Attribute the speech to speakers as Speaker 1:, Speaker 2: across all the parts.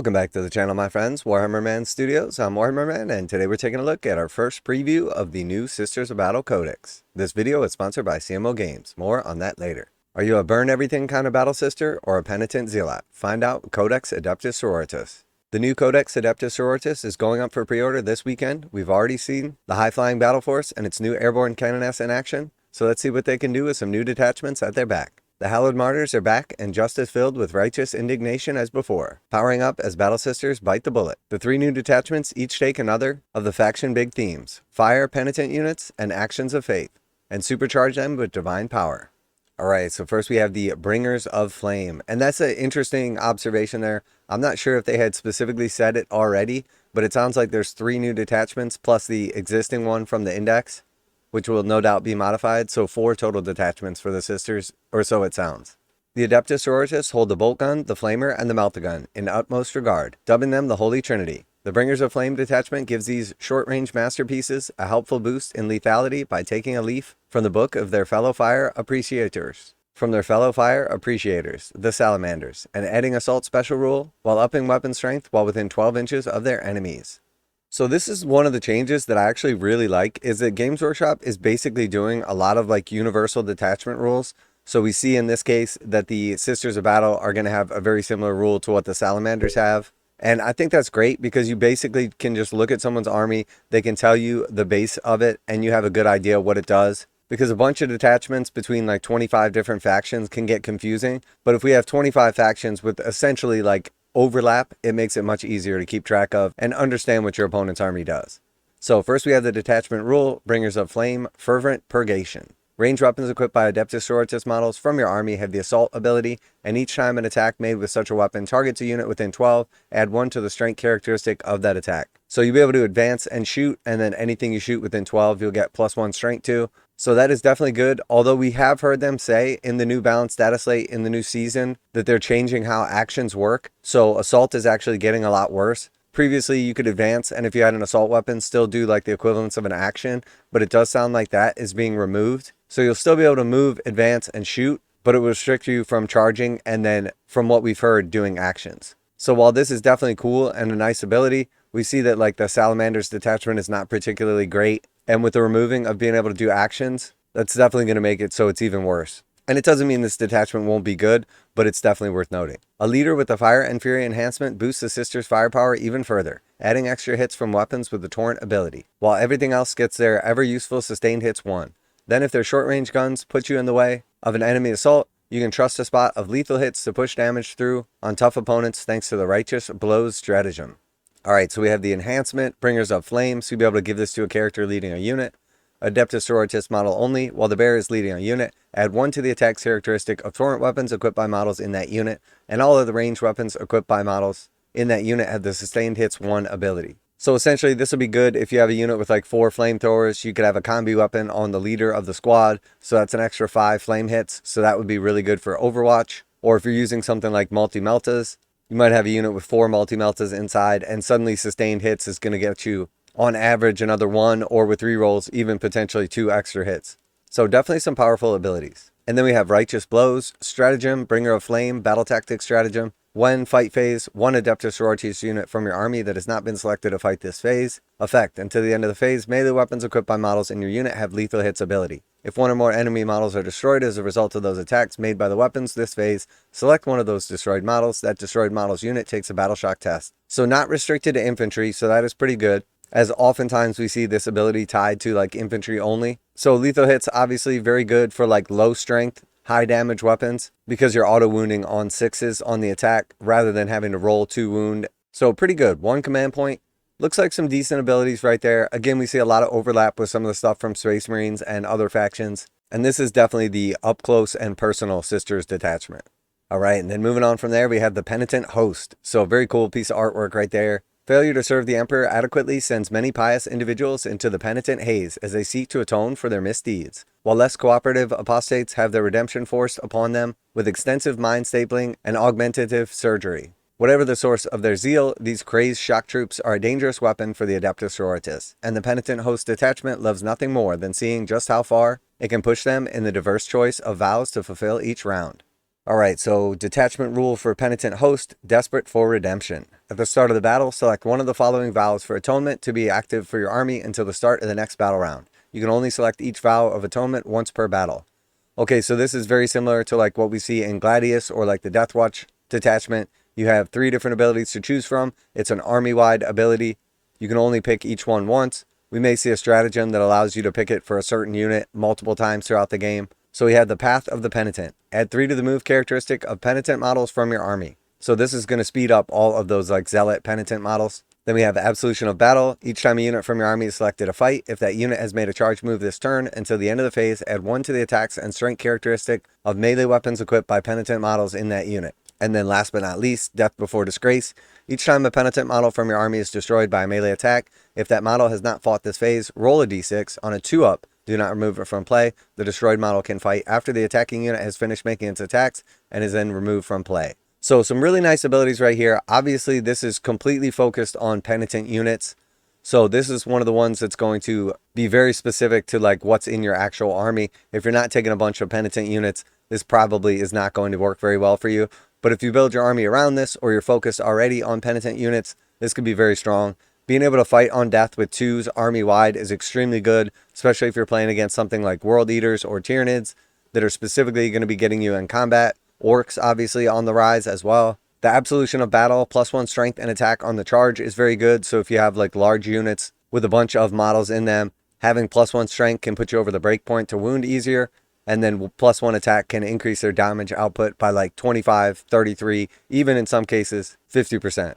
Speaker 1: Welcome back to the channel, my friends. Warhammer Man Studios. I'm Warhammer Man, and today we're taking a look at our first preview of the new Sisters of Battle Codex. This video is sponsored by CMO Games. More on that later. Are you a burn everything kind of battle sister or a penitent zealot? Find out with Codex Adepta Sororitas. The new Codex Adepta Sororitas is going up for pre-order this weekend. We've already seen the high-flying Battleforce and its new airborne canoness in action, so let's see what they can do with some new detachments at their back. The Hallowed Martyrs are back and just as filled with righteous indignation as before, powering up as Battle Sisters bite the bullet. The three new detachments each take another of the faction big themes: fire, penitent units, and actions of faith, and supercharge them with divine power. Alright, so first we have the Bringers of Flame, and that's an interesting observation there. I'm not sure if they had specifically said it already, but it sounds like there's three new detachments plus the existing one from the index, which will no doubt be modified, so 4 total detachments for the sisters, or so it sounds. The Adepta Sororitas hold the bolt gun, the flamer, and the melt-a-gun in utmost regard, dubbing them the Holy Trinity. The Bringers of Flame detachment gives these short-range masterpieces a helpful boost in lethality by taking a leaf from the book of their fellow fire appreciators, the Salamanders, and adding assault special rule while upping weapon strength while within 12 inches of their enemies. So this is one of the changes that I actually really like, is that Games Workshop is basically doing a lot of like universal detachment rules. So we see in this case that the Sisters of Battle are going to have a very similar rule to what the Salamanders have. And I think that's great because you basically can just look at someone's army, they can tell you the base of it, and you have a good idea what it does. Because a bunch of detachments between like 25 different factions can get confusing. But if we have 25 factions with essentially like overlap, it makes it much easier to keep track of and understand what your opponent's army does. So first we have the detachment rule, Bringers of Flame, Fervent Purgation. Range weapons equipped by Adepta Sororitas models from your army have the assault ability, and each time an attack made with such a weapon targets a unit within 12, add 1 to the strength characteristic of that attack. So you'll be able to advance and shoot, and then anything you shoot within 12 you'll get +1 strength to. So that is definitely good, although we have heard them say in the new balanced data slate in the new season that they're changing how actions work. So assault is actually getting a lot worse. Previously you could advance, and if you had an assault weapon, still do like the equivalence of an action, but it does sound like that is being removed. So you'll still be able to move, advance, and shoot, but it will restrict you from charging and then, from what we've heard, doing actions. So while this is definitely cool and a nice ability, we see that like the Salamander's detachment is not particularly great. And with the removing of being able to do actions, that's definitely going to make it so it's even worse. And it doesn't mean this detachment won't be good, but it's definitely worth noting. A leader with the Fire and Fury enhancement boosts the Sisters' firepower even further, adding extra hits from weapons with the Torrent ability, while everything else gets their ever-useful sustained hits 1. Then if their short-range guns put you in the way of an enemy assault, you can trust a spot of lethal hits to push damage through on tough opponents thanks to the Righteous Blows stratagem. Alright, so we have the enhancement, Bringers of Flame, so you'll be able to give this to a character leading a unit. Adepta Sororitas model only, while the bear is leading a unit, add 1 to the attack characteristic of torrent weapons equipped by models in that unit, and all of the ranged weapons equipped by models in that unit have the sustained hits 1 ability. So essentially this will be good if you have a unit with like 4 flamethrowers. You could have a combi weapon on the leader of the squad, so that's an extra 5 flame hits, so that would be really good for Overwatch. Or if you're using something like multi-meltas, you might have a unit with 4 multi-meltas inside, and suddenly sustained hits is going to get you on average another 1, or with rerolls even potentially 2 extra hits. So definitely some powerful abilities. And then we have Righteous Blows, Stratagem, Bringer of Flame, Battle Tactics Stratagem. When fight phase, 1 Adepta Sororitas unit from your army that has not been selected to fight this phase. Effect: until the end of the phase, melee weapons equipped by models in your unit have lethal hits ability. If 1 or more enemy models are destroyed as a result of those attacks made by the weapons this phase, select one of those destroyed models. That destroyed model's unit takes a battle shock test. So not restricted to infantry, so that is pretty good, as oftentimes we see this ability tied to like infantry only. So lethal hits obviously very good for like low strength, high damage weapons, because you're auto wounding on 6s on the attack rather than having to roll 2 wound. So pretty good. 1 command point. Looks like some decent abilities right there. Again, we see a lot of overlap with some of the stuff from Space Marines and other factions. And this is definitely the up close and personal Sisters detachment. Alright, and then moving on from there, we have the Penitent Host. So very cool piece of artwork right there. Failure to serve the Emperor adequately sends many pious individuals into the penitent haze as they seek to atone for their misdeeds, while less cooperative apostates have their redemption forced upon them with extensive mind stapling and augmentative surgery. Whatever the source of their zeal, these crazed shock troops are a dangerous weapon for the Adepta Sororitas, and the Penitent Host detachment loves nothing more than seeing just how far it can push them in the diverse choice of vows to fulfill each round. Alright, so detachment rule for Penitent Host, desperate for redemption. At the start of the battle, select one of the following vows for atonement to be active for your army until the start of the next battle round. You can only select each vow of atonement once per battle. Okay, so this is very similar to like what we see in Gladius or like the Deathwatch detachment. You have 3 different abilities to choose from. It's an army-wide ability. You can only pick each one once. We may see a stratagem that allows you to pick it for a certain unit multiple times throughout the game. So we have the Path of the Penitent. Add 3 to the move characteristic of Penitent models from your army. So this is going to speed up all of those like Zealot Penitent models. Then we have Absolution of Battle. Each time a unit from your army is selected to fight, if that unit has made a charge move this turn, until the end of the phase, add 1 to the attacks and strength characteristic of melee weapons equipped by Penitent models in that unit. And then last but not least, Death Before Disgrace. Each time a Penitent model from your army is destroyed by a melee attack, if that model has not fought this phase, roll a d6 on a 2-up. Do not remove it from play. The destroyed model can fight after the attacking unit has finished making its attacks and is then removed from play. So some really nice abilities right here. Obviously, this is completely focused on Penitent units. So this is one of the ones that's going to be very specific to like what's in your actual army. If you're not taking a bunch of Penitent units, this probably is not going to work very well for you. But if you build your army around this, or you're focused already on Penitent units, this could be very strong. Being able to fight on death with 2s army-wide is extremely good, especially if you're playing against something like World Eaters or Tyranids that are specifically going to be getting you in combat. Orcs, obviously, on the rise as well. The Absolution of Battle, +1 strength and attack on the charge is very good. So if you have like large units with a bunch of models in them, having +1 strength can put you over the breakpoint to wound easier. And then +1 attack can increase their damage output by like 25, 33, even in some cases, 50%.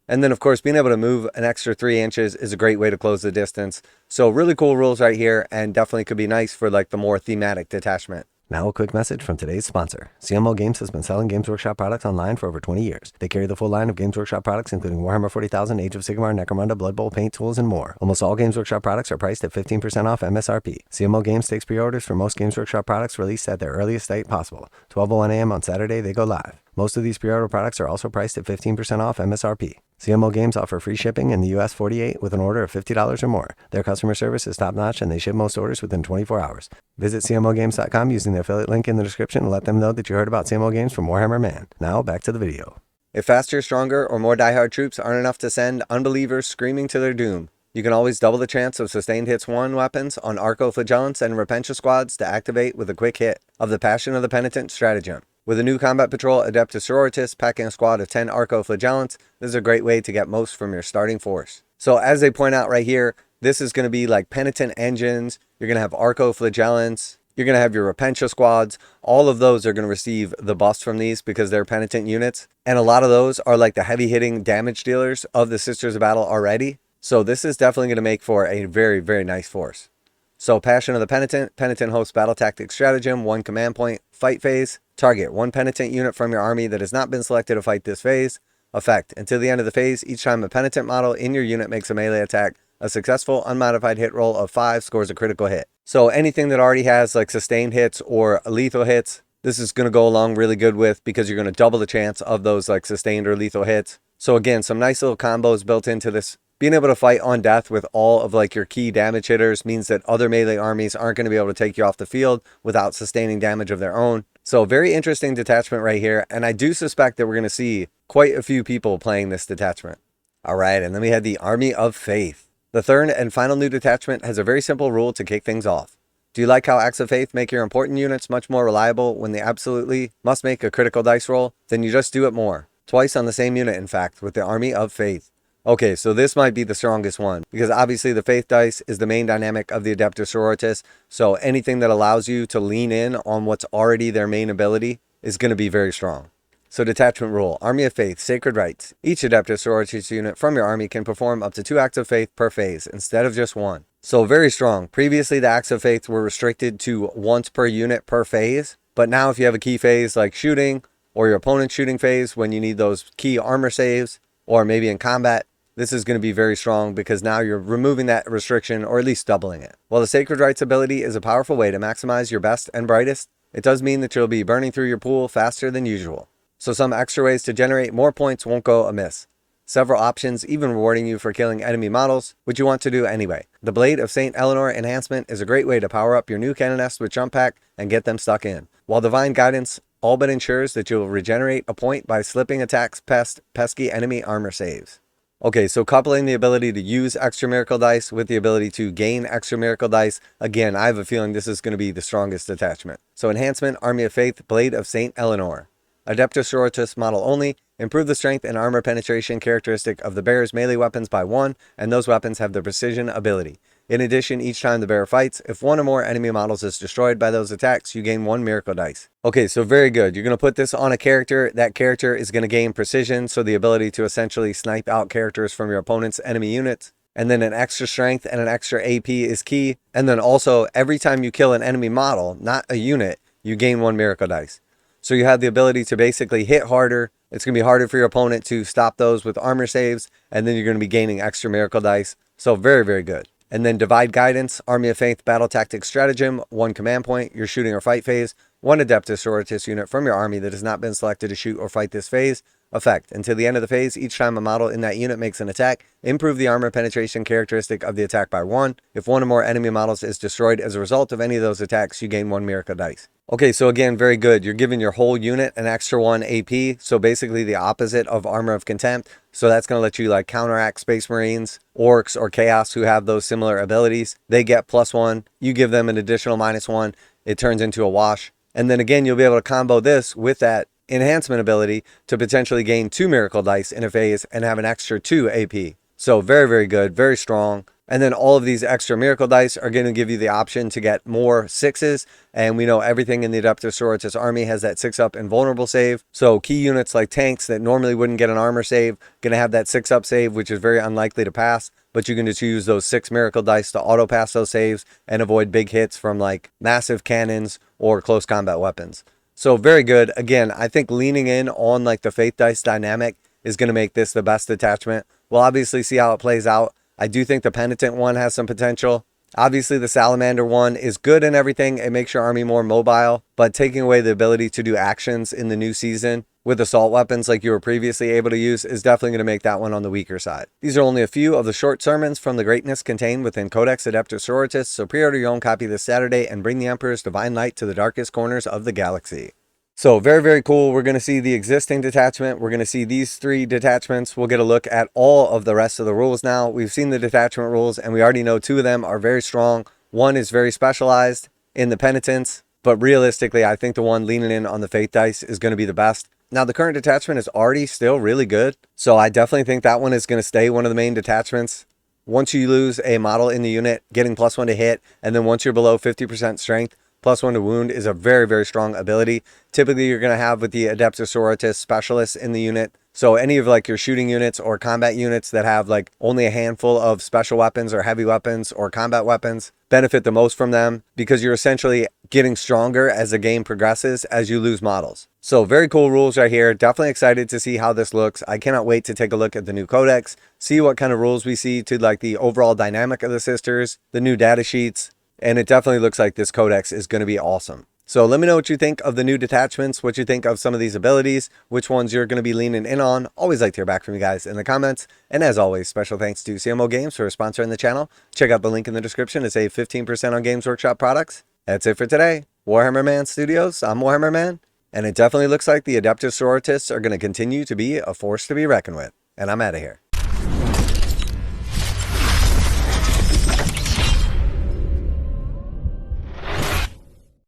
Speaker 1: And then, of course, being able to move an extra 3 inches is a great way to close the distance. So really cool rules right here, and definitely could be nice for like the more thematic detachment. Now a quick message from today's sponsor. CMO Games has been selling Games Workshop products online for over 20 years. They carry the full line of Games Workshop products, including Warhammer 40,000, Age of Sigmar, Necromunda, Blood Bowl, paint tools, and more. Almost all Games Workshop products are priced at 15% off MSRP. CMO Games takes pre-orders for most Games Workshop products released at their earliest date possible. 12:01 a.m. on Saturday, they go live. Most of these pre-order products are also priced at 15% off MSRP. CMO Games offer free shipping in the US 48 with an order of $50 or more. Their customer service is top-notch and they ship most orders within 24 hours. Visit CMOGames.com using the affiliate link in the description and let them know that you heard about CMO Games from Warhammer Man. Now, back to the video. If faster, stronger, or more diehard troops aren't enough to send unbelievers screaming to their doom, you can always double the chance of sustained hits 1 weapons on Arco-Flagellants and Repentia squads to activate with a quick hit of the Passion of the Penitent stratagem. With a new combat patrol, Adepta Sororitas, packing a squad of 10 Arco-Flagellants, this is a great way to get most from your starting force. So as they point out right here, this is going to be like Penitent engines, you're going to have Arco-Flagellants, you're going to have your Repentia squads. All of those are going to receive the buffs from these because they're Penitent units. And a lot of those are like the heavy hitting damage dealers of the Sisters of Battle already. So this is definitely going to make for a very, very nice force. So Passion of the Penitent, Penitent host battle tactic stratagem, 1 command point, fight phase. Target 1 Penitent unit from your army that has not been selected to fight this phase. Effect: until the end of the phase, each time a Penitent model in your unit makes a melee attack, a successful unmodified hit roll of 5 scores a critical hit. So anything that already has like sustained hits or lethal hits, this is going to go along really good with, because you're going to double the chance of those like sustained or lethal hits. So again, some nice little combos built into this. Being able to fight on death with all of like your key damage hitters means that other melee armies aren't going to be able to take you off the field without sustaining damage of their own. So very interesting detachment right here, and I do suspect that we're going to see quite a few people playing this detachment. All right, and then we had the Army of Faith. The third and final new detachment has a very simple rule to kick things off. Do you like how Acts of Faith make your important units much more reliable when they absolutely must make a critical dice roll? Then you just do it more. Twice on the same unit, in fact, with the Army of Faith. Okay, so this might be the strongest one, because obviously the Faith dice is the main dynamic of the Adepta Sororitas, so anything that allows you to lean in on what's already their main ability is going to be very strong. So detachment rule, Army of Faith, Sacred Rites. Each Adepta Sororitas unit from your army can perform up to 2 acts of faith per phase, instead of just 1. So very strong. Previously, the acts of faith were restricted to once per unit per phase, but now if you have a key phase like shooting, or your opponent's shooting phase when you need those key armor saves, or maybe in combat, this is going to be very strong because now you're removing that restriction, or at least doubling it. While the Sacred Rites ability is a powerful way to maximize your best and brightest, it does mean that you'll be burning through your pool faster than usual. So some extra ways to generate more points won't go amiss. Several options even rewarding you for killing enemy models, which you want to do anyway. The Blade of St. Eleanor enhancement is a great way to power up your new Canoness with jump pack and get them stuck in. While Divine Guidance all but ensures that you'll regenerate a point by slipping attacks past pesky enemy armor saves. Okay, so coupling the ability to use extra miracle dice with the ability to gain extra miracle dice, again, I have a feeling this is going to be the strongest detachment. So enhancement, Army of Faith, Blade of Saint Eleanor. Adepta Sororitas model only. Improve the strength and armor penetration characteristic of the bearer's melee weapons by 1, and those weapons have the precision ability. In addition, each time the bearer fights, if one or more enemy models is destroyed by those attacks, you gain 1 miracle dice. Okay, so very good. You're going to put this on a character. That character is going to gain precision, so the ability to essentially snipe out characters from your opponent's enemy units. And then an extra strength and an extra AP is key. And then also, every time you kill an enemy model, not a unit, you gain 1 miracle dice. So you have the ability to basically hit harder. It's going to be harder for your opponent to stop those with armor saves, and then you're going to be gaining extra miracle dice. So very, very good. And then Divide Guidance, Army of Faith, Battle Tactics Stratagem, 1 command point, your shooting or fight phase, 1 Adepta Sororitas unit from your army that has not been selected to shoot or fight this phase. Effect. Until the end of the phase, each time a model in that unit makes an attack, improve the armor penetration characteristic of the attack by 1. If 1 or more enemy models is destroyed as a result of any of those attacks, you gain 1 miracle dice. Okay, so again, very good. You're giving your whole unit an extra 1 AP, so basically the opposite of Armor of Contempt. So that's going to let you like counteract Space Marines, Orcs, or Chaos who have those similar abilities. They get +1. You give them an additional -1. It turns into a wash. And then again, you'll be able to combo this with that enhancement ability to potentially gain 2 miracle dice in a phase and have an extra 2 AP. So very, very good, very strong. And then all of these extra miracle dice are going to give you the option to get more 6s. And we know everything in the Adepta Sororitas army has that 6-up invulnerable save. So key units like tanks that normally wouldn't get an armor save, going to have that 6-up save, which is very unlikely to pass. But you can just use those 6 miracle dice to auto pass those saves and avoid big hits from like massive cannons or close combat weapons. So very good. Again, I think leaning in on like the Faith Dice dynamic is going to make this the best detachment. We'll obviously see how it plays out. I do think the Penitent one has some potential. Obviously, the Salamander one is good and everything. It makes your army more mobile, but taking away the ability to do actions in the new season with assault weapons like you were previously able to use is definitely going to make that one on the weaker side. These are only a few of the short sermons from the greatness contained within Codex Adepta Sororitas, so pre-order your own copy this Saturday and bring the Emperor's divine light to the darkest corners of the galaxy. So very, very cool. We're going to see the existing detachment. We're going to see these 3 detachments. We'll get a look at all of the rest of the rules now. We've seen the detachment rules, and we already know 2 of them are very strong. 1 is very specialized in the Penitents, but realistically, I think the one leaning in on the Faith Dice is going to be the best. Now, the current detachment is already still really good, so I definitely think that one is going to stay one of the main detachments. Once you lose a model in the unit, getting +1 to hit, and then once you're below 50% strength, +1 to wound is a very, very strong ability. Typically, you're going to have with the Adepta Sororitas specialists in the unit. So any of like your shooting units or combat units that have like only a handful of special weapons or heavy weapons or combat weapons benefit the most from them because you're essentially getting stronger as the game progresses as you lose models. So very cool rules right here. Definitely excited to see how this looks. I cannot wait to take a look at the new Codex, see what kind of rules we see to like the overall dynamic of the sisters, the new data sheets. And it definitely looks like this Codex is going to be awesome. So let me know what you think of the new detachments, what you think of some of these abilities, which ones you're going to be leaning in on. Always like to hear back from you guys in the comments. And as always, special thanks to CMO Games for sponsoring the channel. Check out the link in the description to save 15% on Games Workshop products. That's it for today. Warhammer Man Studios, I'm Warhammer Man. And it definitely looks like the Adepta Sororitas are going to continue to be a force to be reckoned with. And I'm out of here.